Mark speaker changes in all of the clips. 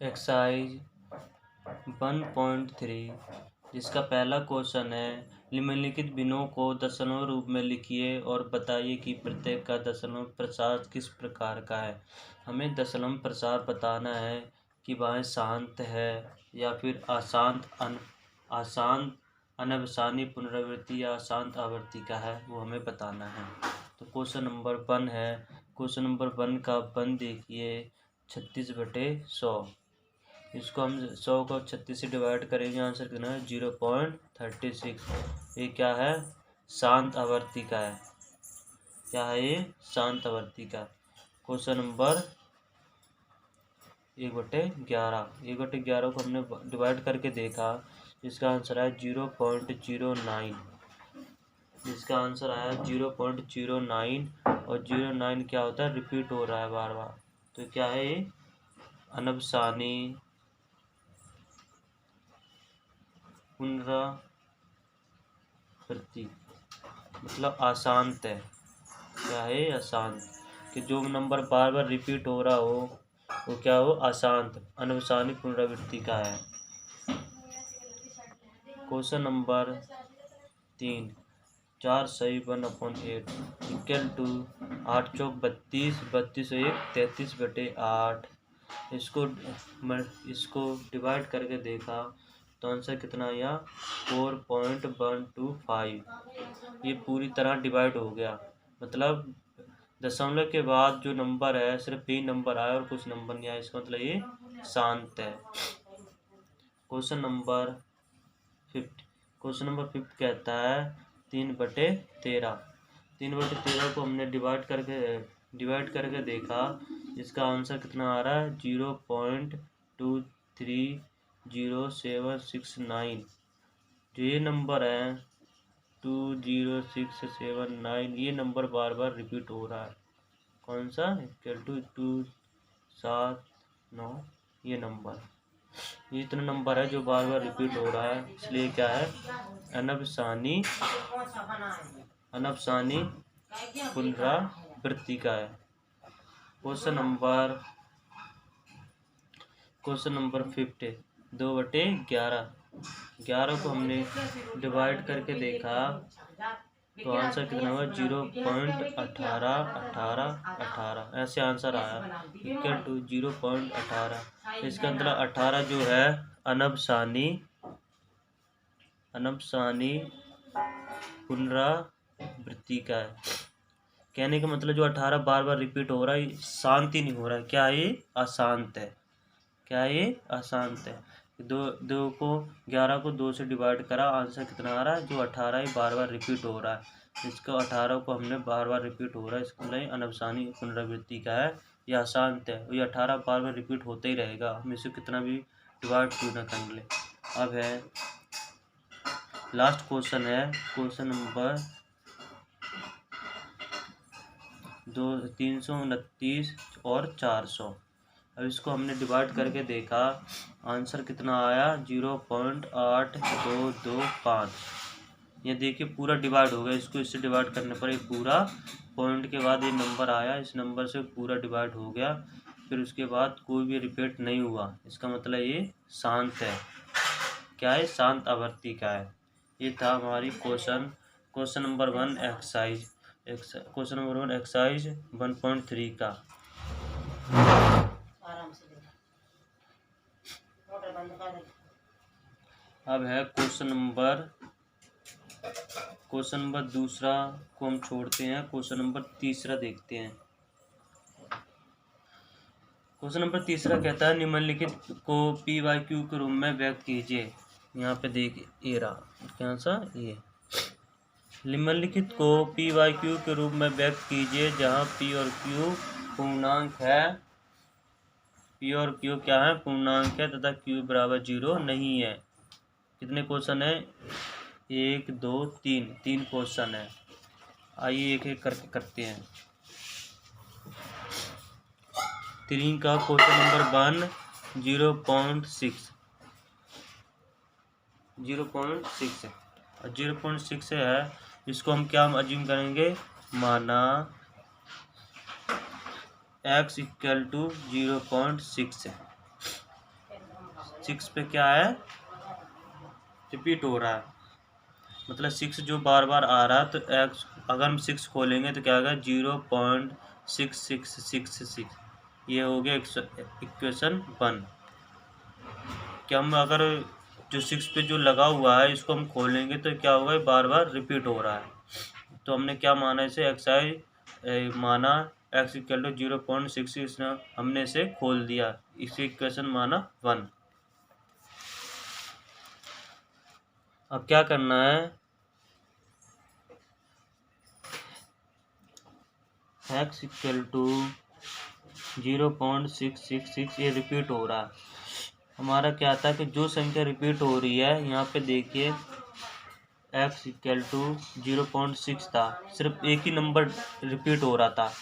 Speaker 1: Exercise 1.3 जिसका पहला question है निम्नलिखित भिन्नों को दशमलव रूप में लिखिए और बताइए कि प्रत्येक का दशमलव प्रसार किस प्रकार का है। हमें दशमलव प्रसार बताना है कि वह शांत है या फिर अशांत अनवसानी पुनरावृत्ति या अशांत आवृत्ति का है, वो हमें बताना है। तो क्वेश्चन नंबर 1 है। क्वेश्चन नंबर 1 का 1 देखिए 36/100। इसको हम 100 को 36 से डिवाइड करेंगे, आंसर कितना है 0.36। ये क्या है? शांत आवर्ती का है। क्या है ये? शांत आवर्ती का। Question number 1/11। 1/11 को हमने डिवाइड करके देखा, इसका आंसर है 0.09। इसका आंसर आया 0.09 और 09 क्या होता है? रिपीट हो रहा है बार बार। तो क्या है ये? अनवसानी पुनरावृत्ति, मतलब अशांत है। क्या है? अशांत। कि जो नंबर बार बार रिपीट हो रहा हो वो क्या हो? अशांत अनवसानी पुनरावृत्ति का है। क्वेश्चन नंबर 3 4 सही 1/8 इक्वल टू 8 चौक 32 32 1 33/8। इसको डिवाइड करके देखा तो आंसर कितना आया? 4.125। ये पूरी तरह डिवाइड हो गया, मतलब दशमलव के बाद जो नंबर है सिर्फ 3 नंबर आया और कुछ नंबर नहीं आया, इसका मतलब ये शांत है। क्वेश्चन नंबर 5 कहता है 3/13। 3/13 को हमने डिवाइड करके देखा, इसका आंसर कितना आ रहा है? 0.2306769। जो ये नंबर है 20679, ये नंबर बार बार रिपीट हो रहा है। कौन सा? Equal to 279। ये नंबर, ये इतना नंबर है जो बार बार रिपीट हो रहा है, इसलिए क्या है? अनवसानी पुनरावृत्ति का है। Question number 5 2/11। 11 को हमने डिवाइड करके देखा तो आंसर कितना हुआ? 0.181818। ऐसे आंसर आया इक्वल टू 0.18। इसका मतलब 18 जो है अनवसानी पुनरावृत्ति का है। कहने का मतलब जो 18 बार बार रिपीट हो रहा है, शांत ही नहीं हो रहा है। क्या ये? अशांत है। क्या ये? अशांत है। 11 को 2 से डिवाइड करा, आंसर कितना आ रहा है? जो 18 ही बार बार रिपीट हो रहा है। इसको 18 को हमने बार बार रिपीट हो रहा है, इसको मतलब अनवसानी पुनरावृत्ति का है, यह अशांत है। ये 18 बार बार रिपीट होता ही रहेगा, हम इसे कितना भी डिवाइड क्यों ना कर ले। अब है लास्ट क्वेश्चन है, क्वेश्चन नंबर 329 और 400। अब इसको हमने डिवाइड करके देखा, आंसर कितना आया? 0.8225। ये देखिए पूरा डिवाइड हो गया, इसको इससे डिवाइड करने पर एक पूरा पॉइंट के बाद ये नंबर आया, इस नंबर से पूरा डिवाइड हो गया, फिर उसके बाद कोई भी रिपीट नहीं हुआ। इसका मतलब ये शांत है। क्या है? शांत आवर्ती का है। ये था हमारी question number 1 exercise. Question number 1 exercise 1.3 का। अब है क्वेश्चन नंबर दूसरा को हम छोड़ते हैं, क्वेश्चन नंबर तीसरा देखते हैं। क्वेश्चन नंबर तीसरा कहता है निम्नलिखित को PYQ के रूप में व्यक्त कीजिए। यहाँ पे देखिए ये रहा, क्या सा ये निम्नलिखित को PYQ के रूप में व्यक्त कीजिए जहाँ P और Q पूर्णांक है। P और Q क्या है? पूर्णांक है तथा Q बराबर 0 नहीं है। कितने क्वेश्चन है? 1 2 3 क्वेश्चन है। आइए एक एक करके करते हैं। 3 का क्वेश्चन नंबर 1 0.6 है और 0.6 है, इसको हम क्या अज्यूम करेंगे? माना x = 0.6 है। 6 पे क्या है, रिपीट हो रहा है, मतलब 6 जो बार बार आ रहा है, तो एक्स अगर हम 6 खोलेंगे तो क्या होगा 0.6666, ये हो गया इक्वेशन 1। कि हम अगर जो 6 पे जो लगा हुआ है इसको हम खोलेंगे तो क्या होगा, बार बार रिपीट हो रहा है। तो हमने क्या माना इसे, एक्स माना एक्स इक्वल टू 0.66, हमने इसे खोल दिया, इसे इक्वेशन माना 1। अब क्या करना है, एक्स इक्वल टू 0.666 ये रिपीट हो रहा है। हमारा क्या था कि जो संख्या रिपीट हो रही है, यहाँ पे देखिए एक्स इक्वल टू 0.6 था, सिर्फ एक ही नंबर रिपीट हो रहा था,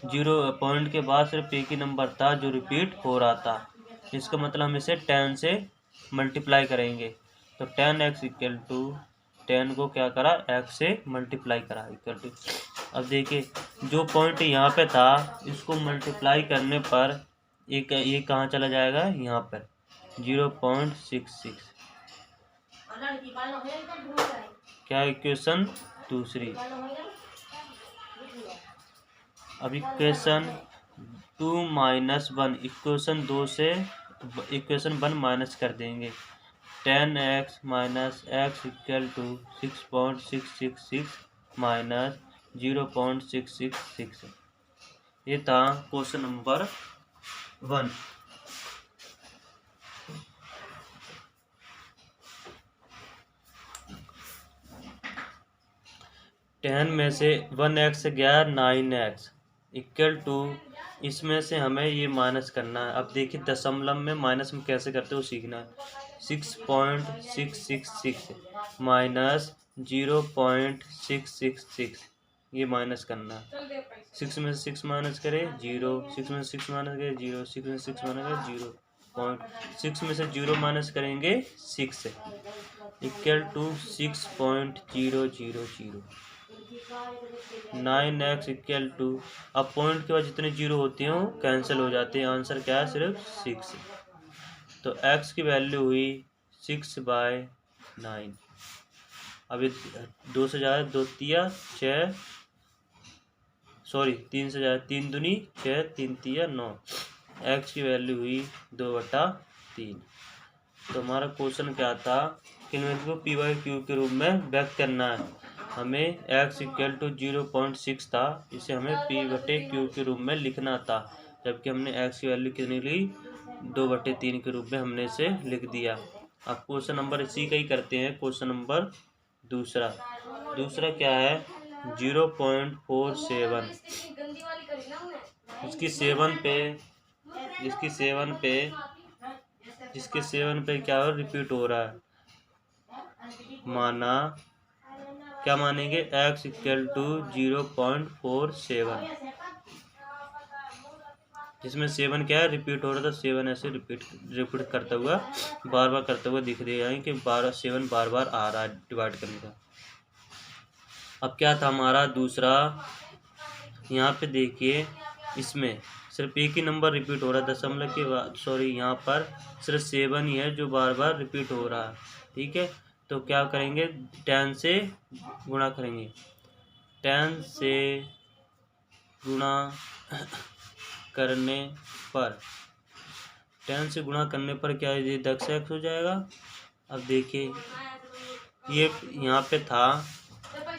Speaker 1: 0 पॉइंट के बाद सिर्फ एक ही नंबर था जो रिपीट हो रहा था। इसका मतलब हम इसे 10 से मल्टीप्लाई करेंगे, तो 10x इक्वल टू 10 को क्या करा, x से मल्टीप्लाई करा इक्वल टू। अब देखिए जो पॉइंट यहाँ पे था इसको मल्टीप्लाई करने पर एक ये कहाँ चला जाएगा, यहाँ पर 0.66, क्या इक्वेशन दूसरी। अब इक्वेशन 2 माइनस 1, इक्वेशन 2 से इक्वेशन 1 माइनस कर देंगे, 10x minus x equal to 6.666 minus 0.666, ये था क्वेश्चन नंबर 1। टेन में से 1x गया 9x इक्वल टू, इसमें से हमें ये माइनस करना है। अब देखिए दशमलव में माइनस में कैसे करते हो सीखना है, 6.666 माइनस 0.666, ये माइनस करना है। 6 में से 6 माइनस करे 0, 6 में से 6 माइनस करे 0, 6 में से 6 माइनस करे 0.6 में से 0 माइनस करेंगे 6 equal to 6.000। 9x equal to, अब पॉइंट के बाद जितने जीरो होते हैं वो कैंसिल हो जाते हैं, आंसर क्या है, सिर्फ 6। तो x की वैल्यू हुई 6/9। अभी 2 से ज़्यादा, 2 तिया 6, सॉरी 3 से ज़्यादा, 3 दूनी 6, 3 तिया 9, x की वैल्यू हुई 2/3। तो हमारा क्वेश्चन क्या था कि को p/q के रूप में व्यक्त करना है। हमें x इक्वल टू 0.6 था, इसे हमें p/q के रूप में लिखना था, जबकि हमने x की वैल्यू कितनी ली, 2/3 के रूप में हमने इसे लिख दिया। अब क्वेश्चन नंबर इसी का ही करते हैं, क्वेश्चन नंबर दूसरा क्या है, 0.47, इसकी 7 पे क्या हो, रिपीट हो रहा है। माना क्या मानेंगे, x इक्वल टू 0.47, जिसमें 7 क्या है, रिपीट हो रहा था, 7 ऐसे रिपीट करता हुआ बार बार करते हुए दिख रहे हैं कि 7 बार बार आ रहा है डिवाइड करने का। अब क्या था हमारा दूसरा, यहाँ पे देखिए इसमें सिर्फ एक ही नंबर रिपीट हो रहा है, दशमलव के बाद, सॉरी यहाँ पर सिर्फ 7 ही है जो बार बार रिपीट हो रहा है, ठीक है। तो क्या करेंगे, 10 से गुणा करेंगे, 10 से गुणा करने पर, 10 से गुणा करने पर क्या है, ये 10x हो जाएगा। अब देखिए ये यहाँ पे था,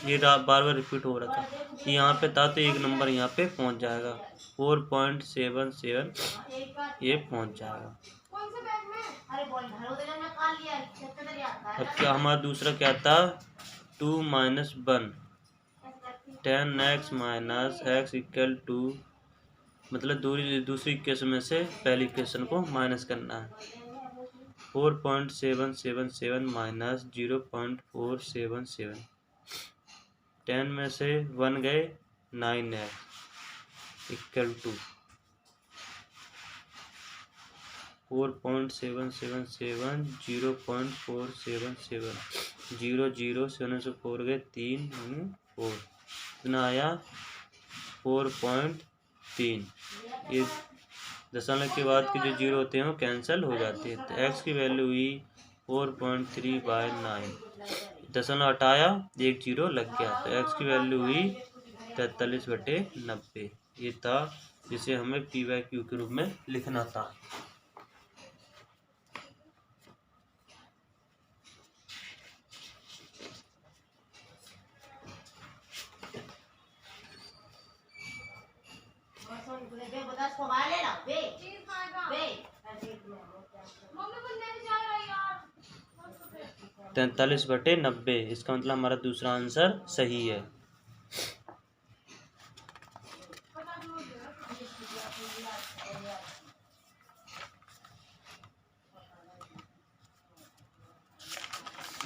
Speaker 1: ये बार बार रिपीट हो रहा था, यहाँ पे था तो एक नंबर यहाँ पे पहुँच जाएगा, 4.77 ये पहुँच जाएगा। अब क्या हमारा दूसरा क्या था, 2 minus 1, 10x minus x equal to, मतलब दूसरी इक्वेशन में से पहली इक्वेशन को माइनस करना है, 4.777 माइनस 0.477, 10 में से 1 गए 9x इक्वल टू 4.777 0.477, 0 0 7 से 4 गए 3 4, इतना आया 4.3, ये दशमलव के बाद के जो जीरो होते हैं वो कैंसिल हो जाते हैं। तो एक्स की वैल्यू हुई 4.3/9। दशमलव हटाया, एक जीरो लग गया, तो एक्स की वैल्यू हुई 43/90। ये था जिसे हमें p/q के रूप में लिखना था। तैंतालीस बटे 90, इसका मतलब हमारा दूसरा आंसर सही है।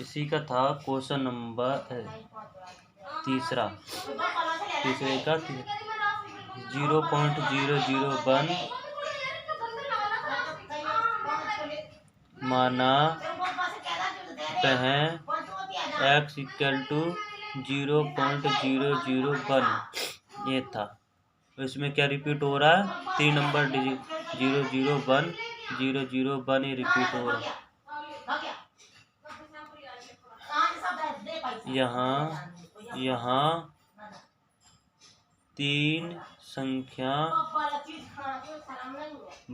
Speaker 1: इसी का था क्वेश्चन नंबर तीसरे का 0.001 माना कहें x = 0.001। ये था। इसमें क्या रिपीट हो रहा है? 3 नंबर डिजिट 001 001 ये रिपीट हो रहा है। यहाँ 3 संख्या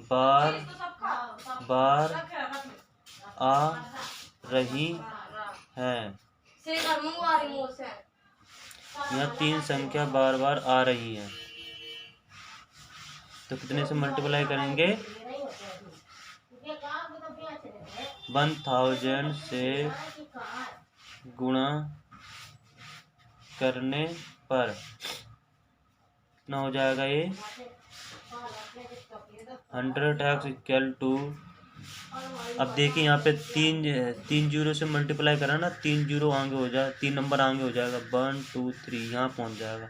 Speaker 1: बार बार आ रही हैं। यहाँ 3 संख्या बार बार आ रही हैं, तो कितने से मल्टीप्लाई करेंगे? 1000 से गुणा करने पर कितना हो जाएगा? ये 100x = अब देखिए यहाँ पे तीन जीरो से मल्टीप्लाई करा ना, 3 जीरो आगे हो जाए, 3 नंबर आगे हो जाएगा, 1 2 3 यहाँ पहुँच जाएगा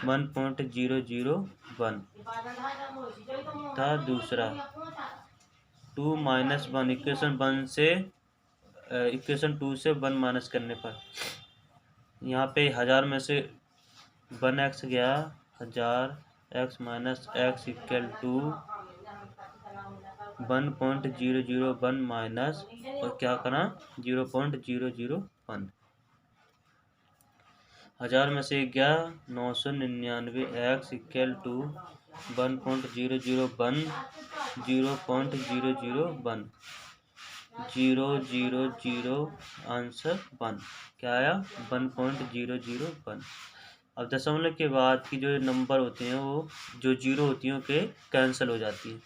Speaker 1: 1.001 था। दूसरा 2 - 1 इक्वेशन 2 से 1 माइनस करने पर यहाँ पे 1000 में से 1x गया, 1000x - x = 1.001 माइनस और क्या करा 0.001। 1000 में से गया 999, x = 1.001 0.001 000 आंसर 1 क्या आया? 1.001। अब दशमलव के बाद की जो नंबर होते हैं वो जो जीरो होती हैं के कैंसिल हो जाती है,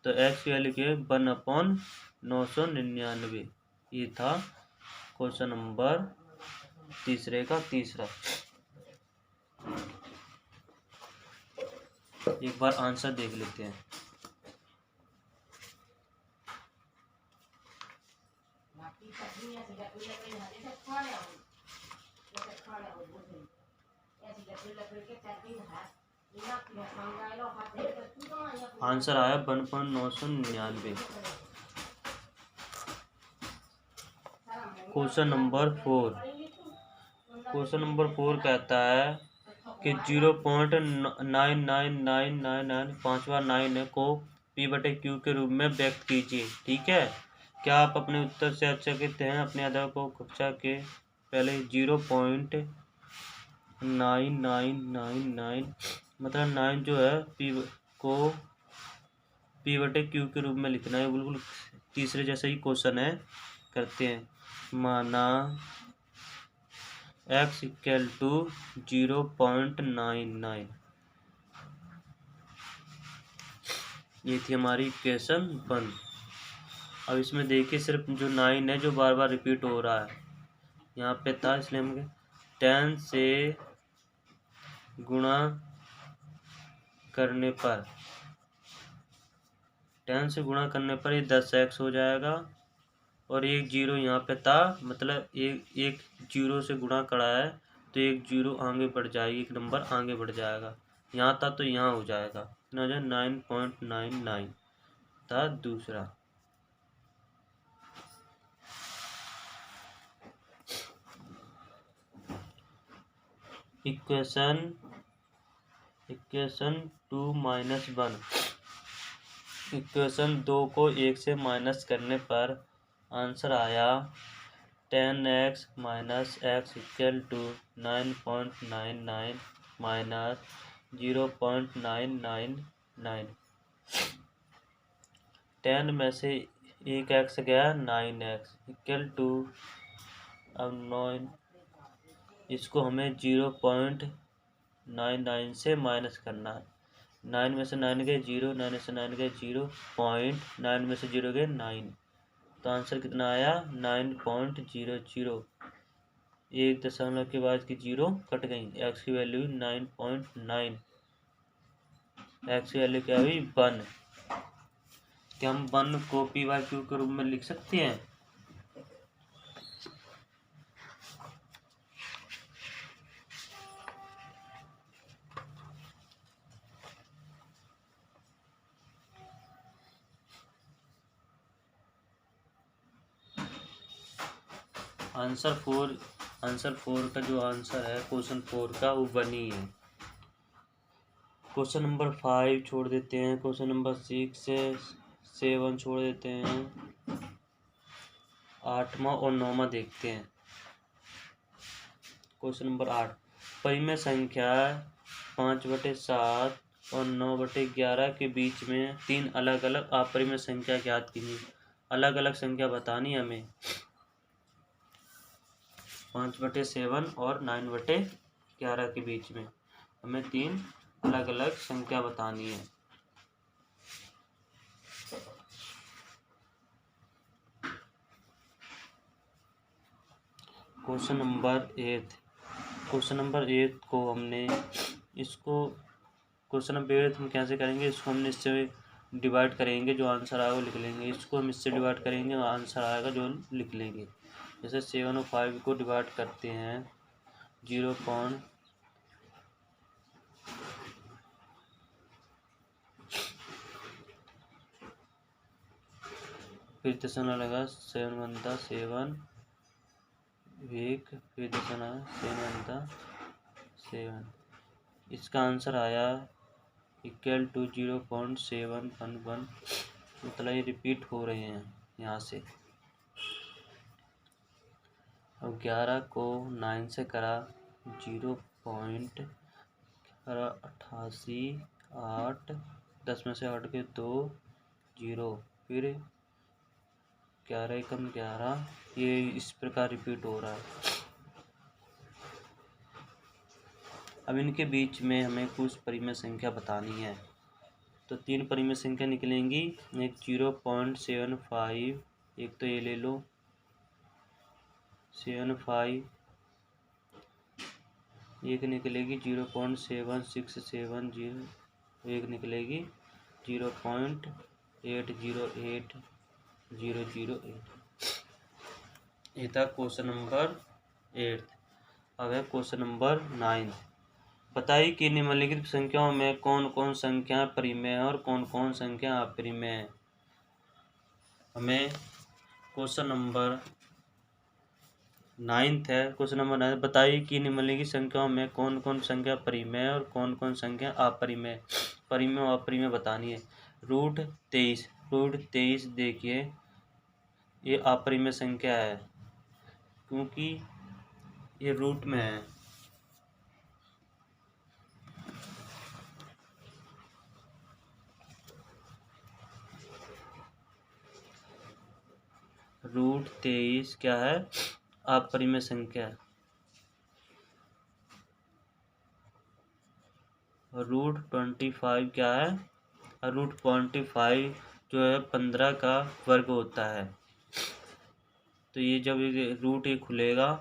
Speaker 1: तो x की वैल्यू के 1/999। ये था क्वेश्चन नंबर तीसरे का तीसरा। एक बार आंसर देख लेते हैं। आंसर आया 1.999। Question number 4। क्वेश्चन नंबर 4 कहता है कि 0.99999 पांचवा 9 को p/q के रूप में व्यक्त कीजिए। ठीक है, क्या आप अपने उत्तर से आश्चर्यचकित हैं? अपने आधार को कक्षा के पहले 0.9999 मतलब 9 जो है p को p/q के रूप में लिखना है। बिल्कुल तीसरे जैसा ही क्वेश्चन है, करते हैं। माना x = 0.99। ये थी हमारी इक्वेशन 1। अब इसमें देखिए सिर्फ जो 9 है जो बार बार रिपीट हो रहा है, यहाँ पे था, इसलिए हम 10 से गुणा करने पर 10 से गुणा करने पर ये 10x हो जाएगा, और एक जीरो यहाँ पे था, मतलब एक जीरो से गुणा करा है तो एक जीरो आगे बढ़ जाएगी, एक नंबर आगे बढ़ जाएगा। यहाँ था तो यहाँ हो जाएगा 9.99 था दूसरा। इक्वेशन 2 - 1 इक्वेशन 2 को 1 से माइनस करने पर आंसर आया 10x minus x equal to 9.99 minus 0.999। 10 में से एक एक्स गया 9x इक्वल टू, अब 9, इसको हमें 0.99 से माइनस करना है। 9 में से 9 गए 0, 9 में से 9 गए 0.9 में से 0 गए 9, तो आंसर कितना आया 9.00। 1 दशमलव के बाद की 0 कट गई, एक्स की वैल्यू 9.9, एक्स की वैल्यू क्या हुई 1। क्या हम 1 को p/q के रूप में लिख सकते हैं? आंसर 4 का जो आंसर है क्वेश्चन 4 का वो 1 ही है। क्वेश्चन नंबर 5 छोड़ देते हैं, क्वेश्चन नंबर 6 से 7 छोड़ देते हैं, 8वां और 9वां देखते हैं। क्वेश्चन नंबर 8, परिमेय संख्या 5/7 और 9/11 के बीच में 3 अलग अलग अपरिमेय संख्या ज्ञात कीजिए। अलग अलग संख्या बतानी हमें, 5/7 और 9/11 के बीच में हमें 3 अलग अलग संख्या बतानी है। क्वेश्चन नंबर 8 को हमने क्वेश्चन नंबर 8 हम कैसे करेंगे, इसको हमने इससे डिवाइड करेंगे, जो आंसर आएगा वो लिख लेंगे। इसको हम इससे डिवाइड करेंगे, आंसर आएगा जो लिख लेंगे। जैसे 7 और 5 को डिवाइड करते हैं 0. फिर दशमलव लगा 7 बनता 7, 1 फिर दशमलव 7 बनता 7। इसका आंसर आया इक्वल टू 0.711। मतलब ये रिपीट हो रहे हैं यहाँ से। अब 11 को 9 से करा 0.88, 10 में से 8 के 2 0, फिर 11 एकम 11, ये इस प्रकार रिपीट हो रहा है। अब इनके बीच में हमें कुछ परिमेय संख्या बतानी है, तो 3 परिमेय संख्या निकलेंगी। एक 0.75, एक तो ये ले लो 75, एक निकलेगी 0.7670, एक निकलेगी 0.808008। ये था क्वेश्चन नंबर 8। अब है क्वेश्चन नंबर 9। बताइए कि निम्नलिखित संख्याओं में कौन कौन संख्या परिमेय है और कौन कौन संख्या अपरिमेय है। हमें क्वेश्चन नंबर 9 है। क्वेश्चन नंबर 9, बताइए कि निम्नलिखित संख्याओं में कौन कौन संख्या परिमेय है और कौन कौन संख्या अपरिमेय। परिमेय और अपरिमेय बतानी है। √23 देखिए ये अपरिमेय संख्या है, क्योंकि ये रूट में है। √23 क्या है, अपरिमेय संख्या है। √25 क्या है, √25 जो है 15 का वर्ग होता है। तो ये जब रूट ये खुलेगा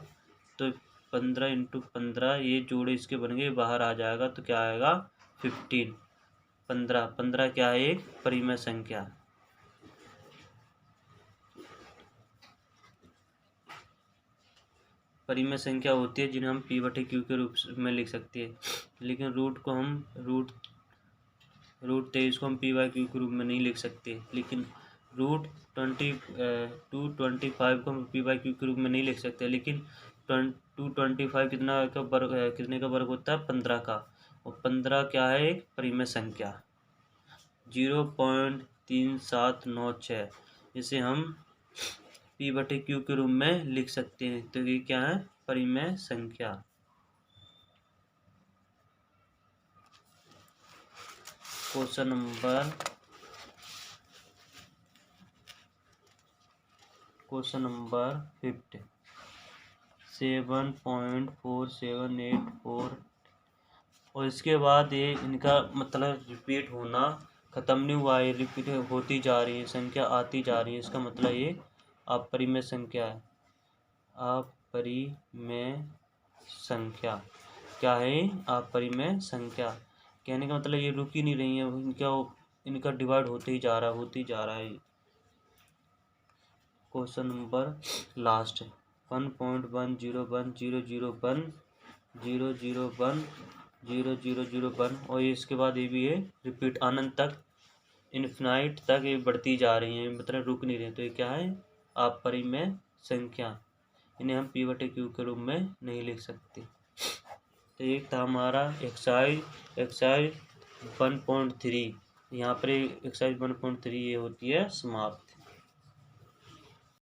Speaker 1: तो 15 × 15 ये जोड़े इसके बन गए, बाहर आ जाएगा तो क्या आएगा 15। 15 क्या है, एक परिमेय संख्या। परिमेय संख्या होती है जिन्हें हम p/q के रूप में लिख सकते हैं, लेकिन √23 को हम p/q के रूप में नहीं लिख सकते। लेकिन √225 को हम p/q के रूप में नहीं लिख सकते, लेकिन 225 कितने का वर्ग होता है, 15 का। और 15 क्या है, एक परिमेय संख्या। 3 7 9 6, इसे हम P बटे Q के रूप में लिख सकते हैं। तो ये क्या है? परिमेय संख्या। क्वेश्चन नंबर 50, 7.4784, और इसके बाद ये इनका मतलब रिपीट होना ख़त्म नहीं हुआ है, रिपीट होती जा रही है, संख्या आती जा रही है। इसका मतलब ये अपरिमेय संख्या है। अपरिमेय संख्या क्या है? अपरिमेय संख्या। कहने का मतलब ये रुक ही नहीं रही है, इनका डिवाइड होते ही जा रहा है। क्वेश्चन नंबर लास्ट है 1.1001001000100001, और इसके बाद ये भी है रिपीट अनंत तक, इन्फिनाइट तक ये बढ़ती जा रही है, मतलब रुक नहीं रही। तो ये क्या है? अपरिमेय संख्या। इन्हें हम P बटे Q के रूप में नहीं लिख सकते। तो एक था हमारा एक्सरसाइज 1.3। यहाँ पर एक्सरसाइज 1.3 ये होती है समाप्त।